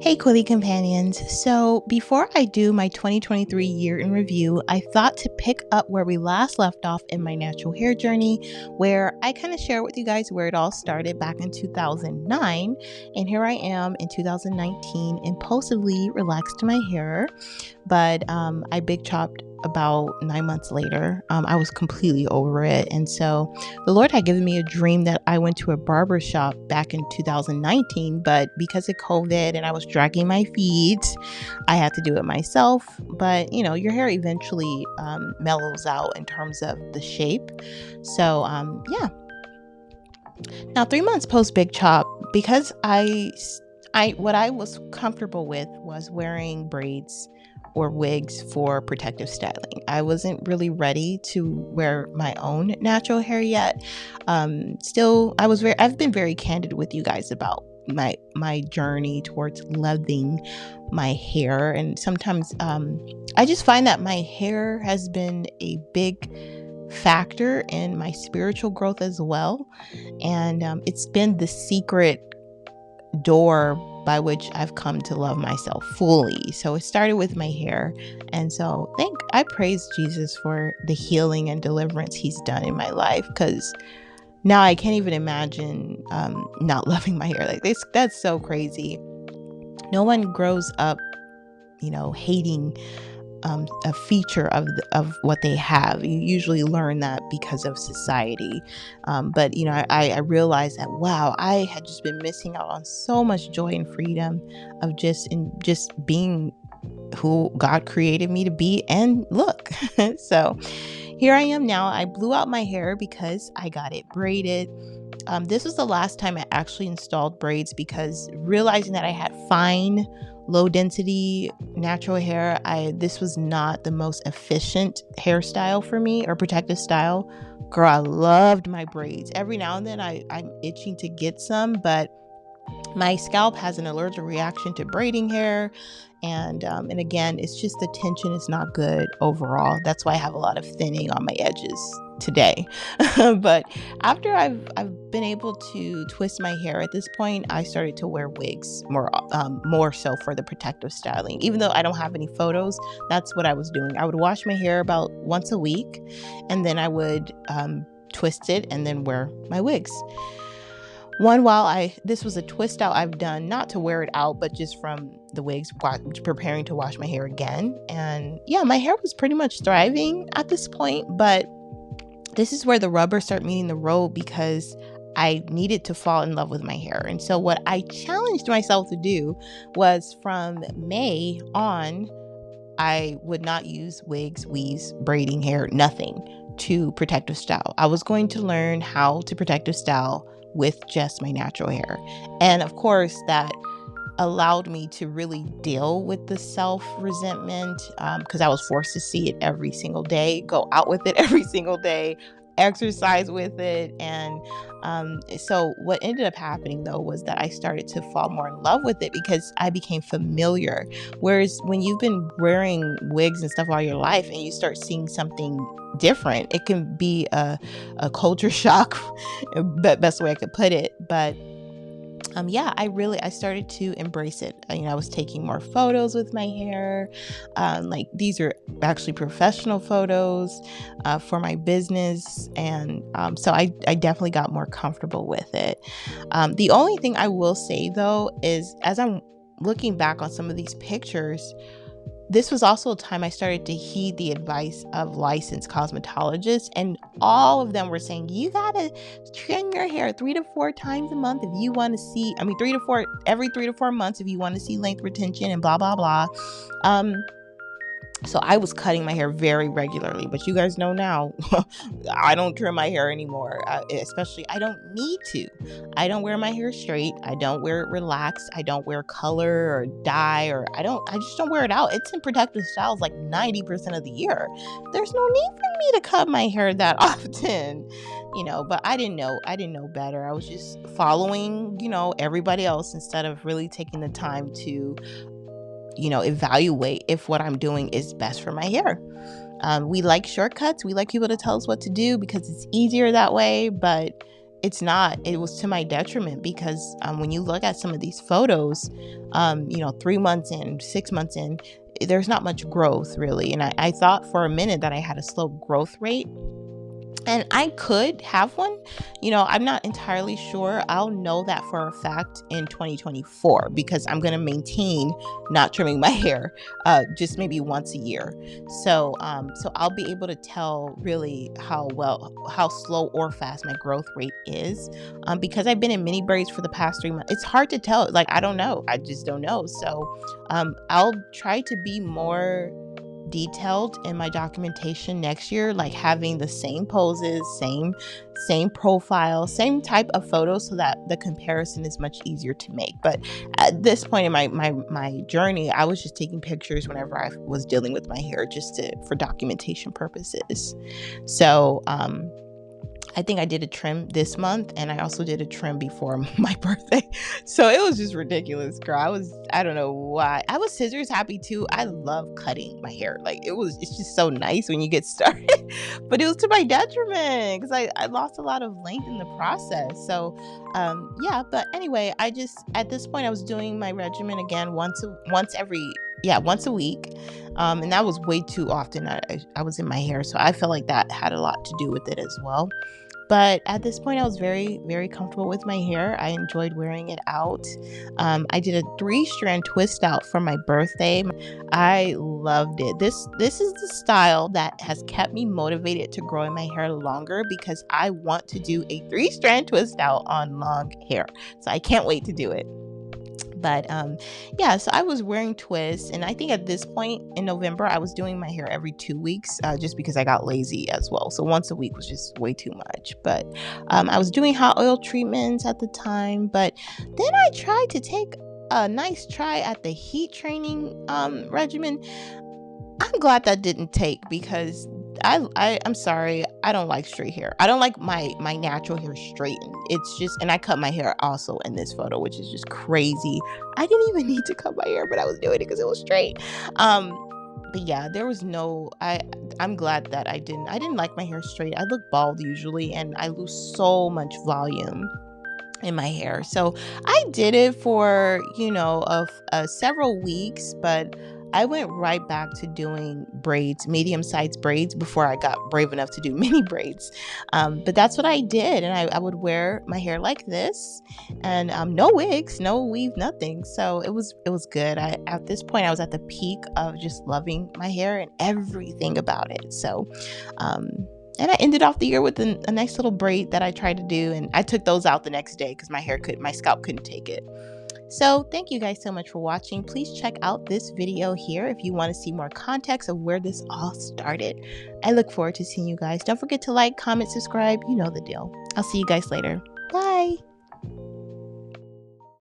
Hey, Quilly companions. So, before I do my 2023 year in review, I thought to pick up where we last left off in my natural hair journey, where I kind of share with you guys where it all started back in 2009. And here I am in 2019, impulsively relaxed my hair, but I big chopped about 9 months later. I was completely over it. And so the Lord had given me a dream that I went to a barber shop back in 2019, but because of COVID and I was dragging my feet, I had to do it myself. But your hair eventually mellows out in terms of the shape. So yeah. Now 3 months post big chop, because what I was comfortable with was wearing braids or wigs for protective styling. I wasn't really ready to wear my own natural hair yet. I've been very candid with you guys about my journey towards loving my hair, and sometimes I just find that my hair has been a big factor in my spiritual growth as well, and it's been the secret door by which I've come to love myself fully. So it started with my hair. And so I praise Jesus for the healing and deliverance he's done in my life, because now I can't even imagine not loving my hair like this. That's so crazy. No one grows up, hating a feature of what they have. You usually learn that because of society. But I realized that, wow, I had just been missing out on so much joy and freedom of just being who God created me to be and look. So here I am now. I blew out my hair because I got it braided. This was the last time I actually installed braids, because realizing that I had fine, low density natural hair, this was not the most efficient hairstyle for me, or protective style. Girl, I loved my braids. Every now and then I'm itching to get some, but my scalp has an allergic reaction to braiding hair, and again, it's just the tension is not good overall. That's why I have a lot of thinning on my edges today. But after I've been able to twist my hair at this point, I started to wear wigs more so for the protective styling. Even though I don't have any photos, that's what I was doing. I would wash my hair about once a week, and then I would twist it and then wear my wigs. This was a twist out I've done, not to wear it out, but just from the wigs, preparing to wash my hair again. And yeah, my hair was pretty much thriving at this point, but this is where the rubber started meeting the road, because I needed to fall in love with my hair. And so what I challenged myself to do was, from May on, I would not use wigs, weaves, braiding hair, nothing to protective style. I was going to learn how to protective style with just my natural hair. And of course, that allowed me to really deal with the self-resentment, because I was forced to see it every single day, go out with it every single day, exercise with it. And so what ended up happening, though, was that I started to fall more in love with it, because I became familiar. Whereas when you've been wearing wigs and stuff all your life and you start seeing something different, it can be a culture shock, best way I could put it. But I started to embrace it. I was taking more photos with my hair. Like, these are actually professional photos for my business. And so I definitely got more comfortable with it. The only thing I will say, though, is as I'm looking back on some of these pictures, this was also a time I started to heed the advice of licensed cosmetologists, and all of them were saying, you gotta trim your hair 3 to 4 times a month if you want to see, every 3 to 4 months if you want to see length retention and blah, blah, blah. So I was cutting my hair very regularly, but you guys know now, I don't trim my hair anymore. Especially, I don't need to. I don't wear my hair straight. I don't wear it relaxed. I don't wear color or dye, I just don't wear it out. It's in protective styles like 90% of the year. There's no need for me to cut my hair that often, but I didn't know better. I was just following, everybody else, instead of really taking the time to evaluate if what I'm doing is best for my hair. We like shortcuts. We like people to tell us what to do because it's easier that way, but it's not. It was to my detriment because when you look at some of these photos, 3 months in, 6 months in, there's not much growth really. And I thought for a minute that I had a slow growth rate. And I could have one. I'm not entirely sure. I'll know that for a fact in 2024 because I'm going to maintain not trimming my hair just maybe once a year. So I'll be able to tell really how slow or fast my growth rate is because I've been in mini braids for the past 3 months. It's hard to tell. Like, I don't know. I just don't know. So I'll try to be more detailed in my documentation next year, like having the same poses, same profile, same type of photos, so that the comparison is much easier to make. But at this point in my journey, I was just taking pictures whenever I was dealing with my hair just for documentation purposes. So I think I did a trim this month, and I also did a trim before my birthday. So it was just ridiculous, girl. I don't know why. I was scissors happy too. I love cutting my hair. Like, it's just so nice when you get started. But it was to my detriment because I lost a lot of length in the process. So yeah, but anyway, at this point I was doing my regimen again once a week. And that was way too often. I was in my hair, so I felt like that had a lot to do with it as well. But at this point, I was very, very comfortable with my hair. I enjoyed wearing it out. I did a 3-strand twist out for my birthday. I loved it. This is the style that has kept me motivated to growing my hair longer because I want to do a 3-strand twist out on long hair. So I can't wait to do it. But yeah, so I was wearing twists, and I think at this point in November I was doing my hair every 2 weeks just because I got lazy as well. So once a week was just way too much. But I was doing hot oil treatments at the time, but then I tried to take a nice try at the heat training regimen. I'm glad that didn't take because I'm sorry, I don't like straight hair. I don't like my natural hair straightened. It's just, and I cut my hair also in this photo, which is just crazy. I didn't even need to cut my hair, but I was doing it because it was straight. But yeah, there was I'm glad that I didn't like my hair straight. I look bald usually, and I lose so much volume in my hair. So I did it for several weeks, but I went right back to doing braids, medium-sized braids, before I got brave enough to do mini braids. But that's what I did, and I would wear my hair like this, and no wigs, no weave, nothing. So it was good. At this point, I was at the peak of just loving my hair and everything about it. So and I ended off the year with a nice little braid that I tried to do, and I took those out the next day because my scalp couldn't take it. So thank you guys so much for watching. Please check out this video here if you want to see more context of where this all started. I look forward to seeing you guys. Don't forget to like, comment, subscribe. You know the deal. I'll see you guys later. Bye.